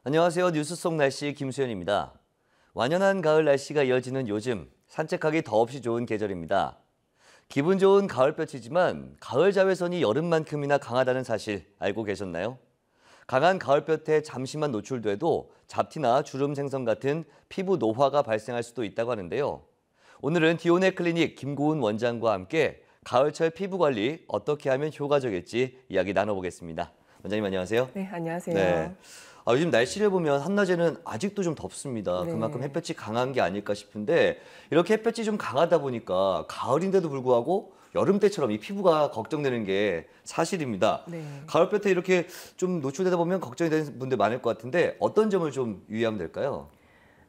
안녕하세요. 뉴스 속 날씨 김수현입니다. 완연한 가을 날씨가 이어지는 요즘 산책하기 더없이 좋은 계절입니다. 기분 좋은 가을볕이지만 가을 자외선이 여름만큼이나 강하다는 사실 알고 계셨나요? 강한 가을볕에 잠시만 노출돼도 잡티나 주름 생성 같은 피부 노화가 발생할 수도 있다고 하는데요. 오늘은 디오네 클리닉 김고은 원장과 함께 가을철 피부 관리 어떻게 하면 효과적일지 이야기 나눠보겠습니다. 원장님 안녕하세요. 네, 안녕하세요. 네. 요즘 날씨를 보면 한낮에는 아직도 좀 덥습니다. 네. 그만큼 햇볕이 강한 게 아닐까 싶은데 이렇게 햇볕이 좀 강하다 보니까 가을인데도 불구하고 여름 때처럼 이 피부가 걱정되는 게 사실입니다. 네. 가을볕에 이렇게 좀 노출되다 보면 걱정이 되는 분들 많을 것 같은데 어떤 점을 좀 유의하면 될까요?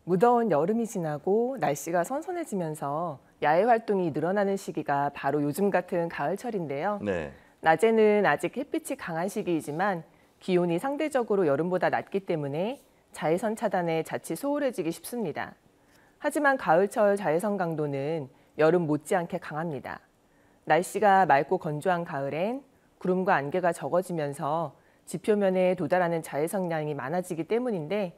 무더운 여름이 지나고 날씨가 선선해지면서 야외 활동이 늘어나는 시기가 바로 요즘 같은 가을철인데요. 네. 낮에는 아직 햇빛이 강한 시기이지만 기온이 상대적으로 여름보다 낮기 때문에 자외선 차단에 자칫 소홀해지기 쉽습니다. 하지만 가을철 자외선 강도는 여름 못지않게 강합니다. 날씨가 맑고 건조한 가을엔 구름과 안개가 적어지면서 지표면에 도달하는 자외선량이 많아지기 때문인데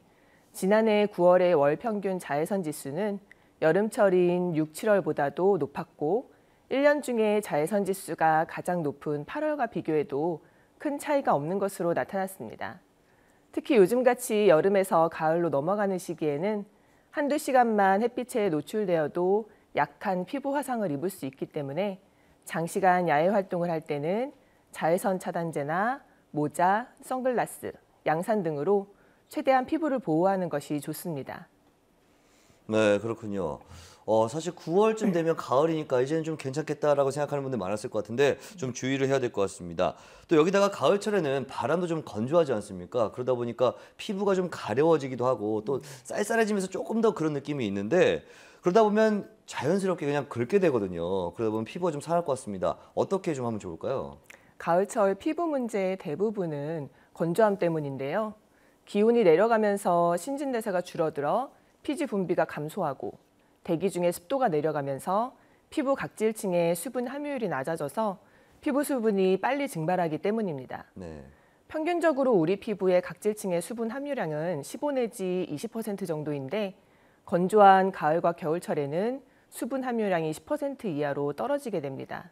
지난해 9월의 월 평균 자외선 지수는 여름철인 6, 7월보다도 높았고 1년 중에 자외선 지수가 가장 높은 8월과 비교해도 큰 차이가 없는 것으로 나타났습니다. 특히 요즘같이 여름에서 가을로 넘어가는 시기에는 한두 시간만 햇빛에 노출되어도 약한 피부 화상을 입을 수 있기 때문에 장시간 야외 활동을 할 때는 자외선 차단제나 모자, 선글라스, 양산 등으로 최대한 피부를 보호하는 것이 좋습니다. 네, 그렇군요. 사실 9월쯤 되면 가을이니까 이제는 좀 괜찮겠다라고 생각하는 분들 많았을 것 같은데 좀 주의를 해야 될 것 같습니다. 또 여기다가 가을철에는 바람도 좀 건조하지 않습니까? 그러다 보니까 피부가 좀 가려워지기도 하고 또 쌀쌀해지면서 조금 더 그런 느낌이 있는데 그러다 보면 자연스럽게 그냥 긁게 되거든요. 그러다 보면 피부가 좀 상할 것 같습니다. 어떻게 좀 하면 좋을까요? 가을철 피부 문제의 대부분은 건조함 때문인데요. 기온이 내려가면서 신진대사가 줄어들어 피지 분비가 감소하고 대기 중에 습도가 내려가면서 피부 각질층의 수분 함유율이 낮아져서 피부 수분이 빨리 증발하기 때문입니다. 네. 평균적으로 우리 피부의 각질층의 수분 함유량은 15 내지 20% 정도인데 건조한 가을과 겨울철에는 수분 함유량이 10% 이하로 떨어지게 됩니다.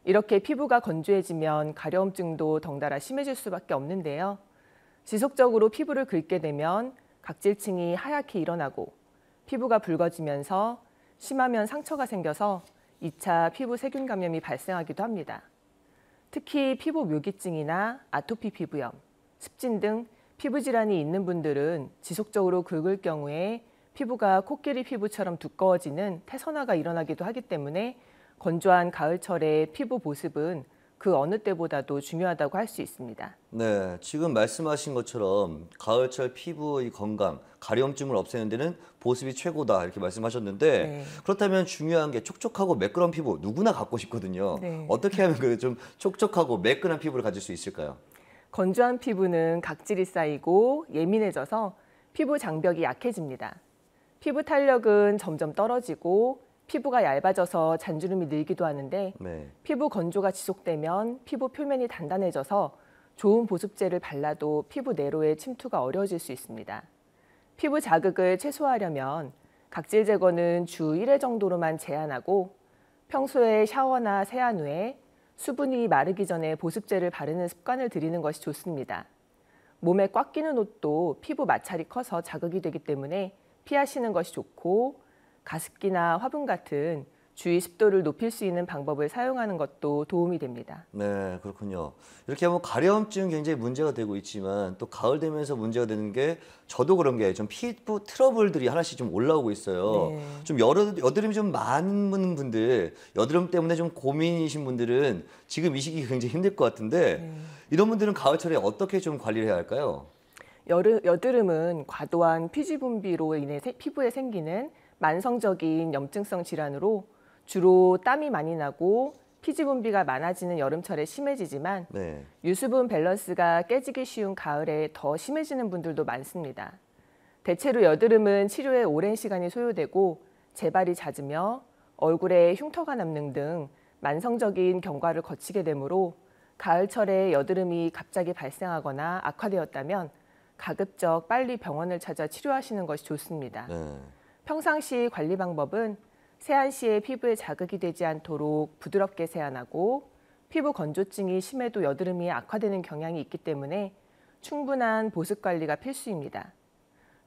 이렇게 피부가 건조해지면 가려움증도 덩달아 심해질 수밖에 없는데요. 지속적으로 피부를 긁게 되면 각질층이 하얗게 일어나고 피부가 붉어지면서 심하면 상처가 생겨서 2차 피부 세균 감염이 발생하기도 합니다. 특히 피부 묘기증이나 아토피 피부염, 습진 등 피부 질환이 있는 분들은 지속적으로 긁을 경우에 피부가 코끼리 피부처럼 두꺼워지는 태선화가 일어나기도 하기 때문에 건조한 가을철의 피부 보습은 그 어느 때보다도 중요하다고 할 수 있습니다. 네, 지금 말씀하신 것처럼 가을철 피부의 건강, 가려움증을 없애는 데는 보습이 최고다 이렇게 말씀하셨는데 네. 그렇다면 중요한 게 촉촉하고 매끈한 피부 누구나 갖고 싶거든요. 네. 어떻게 하면 그 좀 촉촉하고 매끈한 피부를 가질 수 있을까요? 건조한 피부는 각질이 쌓이고 예민해져서 피부 장벽이 약해집니다. 피부 탄력은 점점 떨어지고 피부가 얇아져서 잔주름이 늘기도 하는데 네. 피부 건조가 지속되면 피부 표면이 단단해져서 좋은 보습제를 발라도 피부 내로의 침투가 어려워질 수 있습니다. 피부 자극을 최소화하려면 각질 제거는 주 1회 정도로만 제한하고 평소에 샤워나 세안 후에 수분이 마르기 전에 보습제를 바르는 습관을 들이는 것이 좋습니다. 몸에 꽉 끼는 옷도 피부 마찰이 커서 자극이 되기 때문에 피하시는 것이 좋고 가습기나 화분 같은 주위 습도를 높일 수 있는 방법을 사용하는 것도 도움이 됩니다. 네, 그렇군요. 이렇게 하면 가려움증 굉장히 문제가 되고 있지만 또 가을 되면서 문제가 되는 게 저도 그런 게 좀 피부 트러블들이 하나씩 좀 올라오고 있어요. 네. 좀 여드름이 좀 많은 분들, 여드름 때문에 좀 고민이신 분들은 지금 이 시기 굉장히 힘들 것 같은데 이런 분들은 가을철에 어떻게 좀 관리를 해야 할까요? 여드름은 과도한 피지 분비로 인해 피부에 생기는 만성적인 염증성 질환으로 주로 땀이 많이 나고 피지 분비가 많아지는 여름철에 심해지지만 네. 유수분 밸런스가 깨지기 쉬운 가을에 더 심해지는 분들도 많습니다. 대체로 여드름은 치료에 오랜 시간이 소요되고 재발이 잦으며 얼굴에 흉터가 남는 등 만성적인 경과를 거치게 되므로 가을철에 여드름이 갑자기 발생하거나 악화되었다면 가급적 빨리 병원을 찾아 치료하시는 것이 좋습니다. 네. 평상시 관리 방법은 세안 시에 피부에 자극이 되지 않도록 부드럽게 세안하고 피부 건조증이 심해도 여드름이 악화되는 경향이 있기 때문에 충분한 보습 관리가 필수입니다.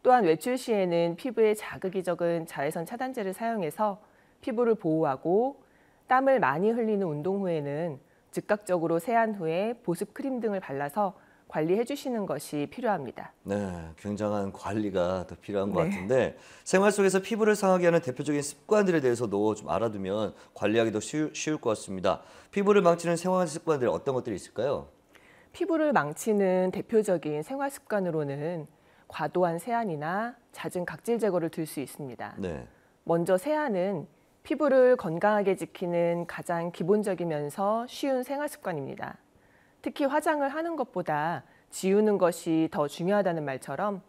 또한 외출 시에는 피부에 자극이 적은 자외선 차단제를 사용해서 피부를 보호하고 땀을 많이 흘리는 운동 후에는 즉각적으로 세안 후에 보습 크림 등을 발라서 관리해 주시는 것이 필요합니다. 네, 굉장한 관리가 더 필요한 것 네. 같은데 생활 속에서 피부를 상하게 하는 대표적인 습관들에 대해서도 좀 알아두면 관리하기 더 쉬울 것 같습니다. 피부를 망치는 생활 습관들 어떤 것들이 있을까요? 피부를 망치는 대표적인 생활 습관으로는 과도한 세안이나 잦은 각질 제거를 들 수 있습니다. 네, 먼저 세안은 피부를 건강하게 지키는 가장 기본적이면서 쉬운 생활 습관입니다. 특히 화장을 하는 것보다 지우는 것이 더 중요하다는 말처럼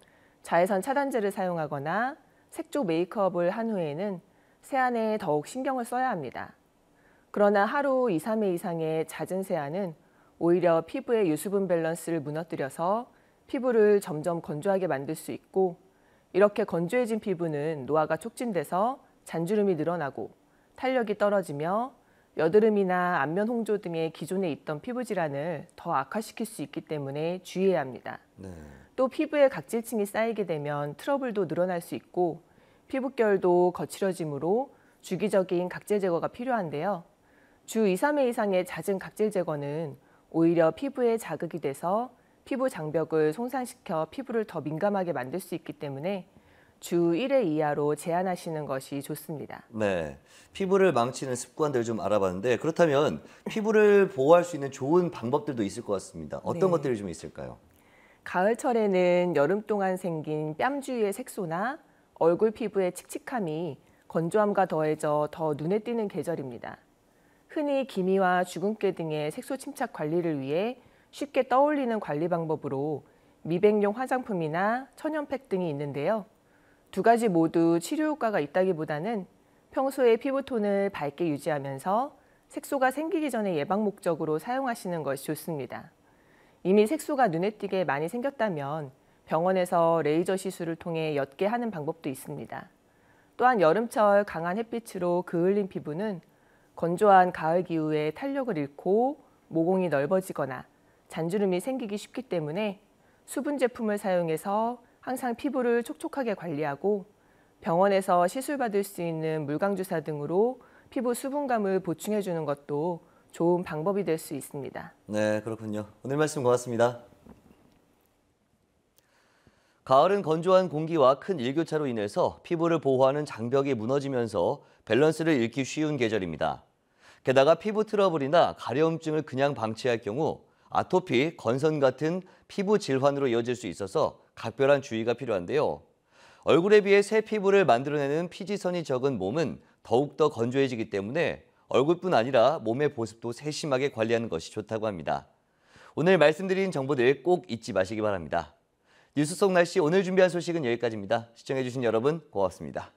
자외선 차단제를 사용하거나 색조 메이크업을 한 후에는 세안에 더욱 신경을 써야 합니다. 그러나 하루 2, 3회 이상의 잦은 세안은 오히려 피부의 유수분 밸런스를 무너뜨려서 피부를 점점 건조하게 만들 수 있고 이렇게 건조해진 피부는 노화가 촉진돼서 잔주름이 늘어나고 탄력이 떨어지며 여드름이나 안면 홍조 등의 기존에 있던 피부 질환을 더 악화시킬 수 있기 때문에 주의해야 합니다. 네. 또 피부에 각질층이 쌓이게 되면 트러블도 늘어날 수 있고 피부결도 거칠어지므로 주기적인 각질 제거가 필요한데요. 주 2, 3회 이상의 잦은 각질 제거는 오히려 피부에 자극이 돼서 피부 장벽을 손상시켜 피부를 더 민감하게 만들 수 있기 때문에 주 1회 이하로 제한하시는 것이 좋습니다. 네, 피부를 망치는 습관들 좀 알아봤는데 그렇다면 피부를 보호할 수 있는 좋은 방법들도 있을 것 같습니다. 어떤 네. 것들이 좀 있을까요? 가을철에는 여름 동안 생긴 뺨 주위의 색소나 얼굴 피부의 칙칙함이 건조함과 더해져 더 눈에 띄는 계절입니다. 흔히 기미와 주근깨 등의 색소 침착 관리를 위해 쉽게 떠올리는 관리 방법으로 미백용 화장품이나 천연팩 등이 있는데요. 두 가지 모두 치료 효과가 있다기보다는 평소에 피부톤을 밝게 유지하면서 색소가 생기기 전에 예방 목적으로 사용하시는 것이 좋습니다. 이미 색소가 눈에 띄게 많이 생겼다면 병원에서 레이저 시술을 통해 옅게 하는 방법도 있습니다. 또한 여름철 강한 햇빛으로 그을린 피부는 건조한 가을 기후에 탄력을 잃고 모공이 넓어지거나 잔주름이 생기기 쉽기 때문에 수분 제품을 사용해서 항상 피부를 촉촉하게 관리하고 병원에서 시술받을 수 있는 물광주사 등으로 피부 수분감을 보충해 주는 것도 좋은 방법이 될 수 있습니다. 네, 그렇군요. 오늘 말씀 고맙습니다. 가을은 건조한 공기와 큰 일교차로 인해서 피부를 보호하는 장벽이 무너지면서 밸런스를 잃기 쉬운 계절입니다. 게다가 피부 트러블이나 가려움증을 그냥 방치할 경우 아토피, 건선 같은 피부 질환으로 이어질 수 있어서 각별한 주의가 필요한데요. 얼굴에 비해 새 피부를 만들어내는 피지선이 적은 몸은 더욱더 건조해지기 때문에 얼굴뿐 아니라 몸의 보습도 세심하게 관리하는 것이 좋다고 합니다. 오늘 말씀드린 정보들 꼭 잊지 마시기 바랍니다. 뉴스 속 날씨 오늘 준비한 소식은 여기까지입니다. 시청해주신 여러분 고맙습니다.